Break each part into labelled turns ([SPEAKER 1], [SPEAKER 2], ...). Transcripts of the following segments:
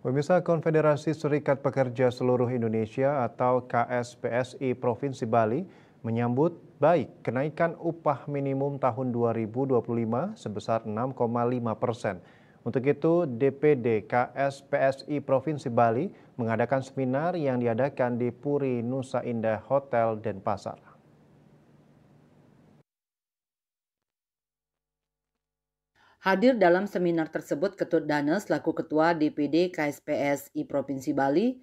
[SPEAKER 1] Pemirsa Konfederasi Serikat Pekerja Seluruh Indonesia atau KSPSI Provinsi Bali menyambut baik kenaikan upah minimum tahun 2025 sebesar 6,5%. Untuk itu, DPD KSPSI Provinsi Bali mengadakan seminar yang diadakan di Puri Nusa Indah Hotel Denpasar.
[SPEAKER 2] Hadir dalam seminar tersebut Ketut Danes selaku Ketua DPD KSPSI Provinsi Bali,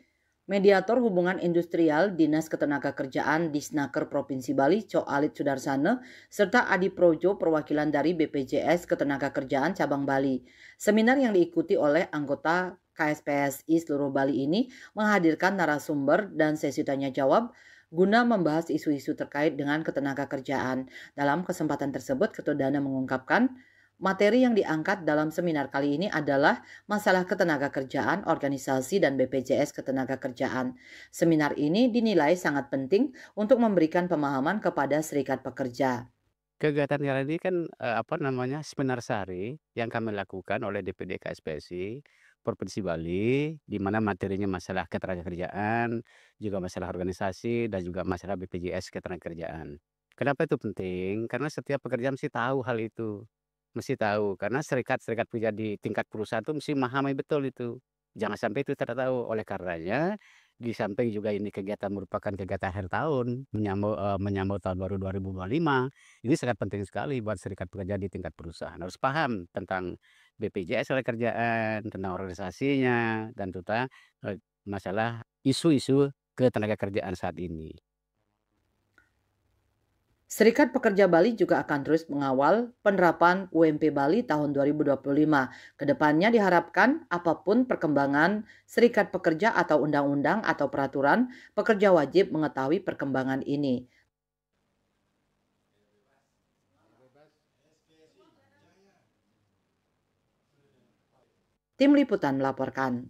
[SPEAKER 2] Mediator Hubungan Industrial Dinas Ketenagakerjaan Disnaker Provinsi Bali Co Alit Sudarsana, serta Adi Projo perwakilan dari BPJS Ketenagakerjaan Cabang Bali. Seminar yang diikuti oleh anggota KSPSI seluruh Bali ini menghadirkan narasumber dan sesi tanya jawab guna membahas isu-isu terkait dengan ketenagakerjaan. Dalam kesempatan tersebut, Ketua Dana mengungkapkan materi yang diangkat dalam seminar kali ini adalah masalah ketenagakerjaan, organisasi, dan BPJS Ketenagakerjaan. Seminar ini dinilai sangat penting untuk memberikan pemahaman kepada serikat pekerja.
[SPEAKER 3] Kegiatan kali ini kan, seminar sehari yang kami lakukan oleh DPD KSPSI Provinsi Bali, di mana materinya masalah ketenagakerjaan, juga masalah organisasi, dan juga masalah BPJS Ketenagakerjaan. Kenapa itu penting? Karena setiap pekerja mesti tahu hal itu, mesti tahu, karena serikat-serikat pekerja di tingkat perusahaan itu mesti memahami betul itu. Jangan sampai itu tidak tahu. Oleh karenanya, di samping juga ini kegiatan merupakan kegiatan akhir tahun, menyambut tahun baru 2025. Ini sangat penting sekali buat serikat pekerja di tingkat perusahaan. Harus paham tentang BPJS Ketenagakerjaan, tentang organisasinya, dan tentang masalah isu-isu ketenagakerjaan saat ini.
[SPEAKER 2] Serikat Pekerja Bali juga akan terus mengawal penerapan UMP Bali tahun 2025. Kedepannya diharapkan apapun perkembangan serikat pekerja atau undang-undang atau peraturan, pekerja wajib mengetahui perkembangan ini. Tim Liputan melaporkan.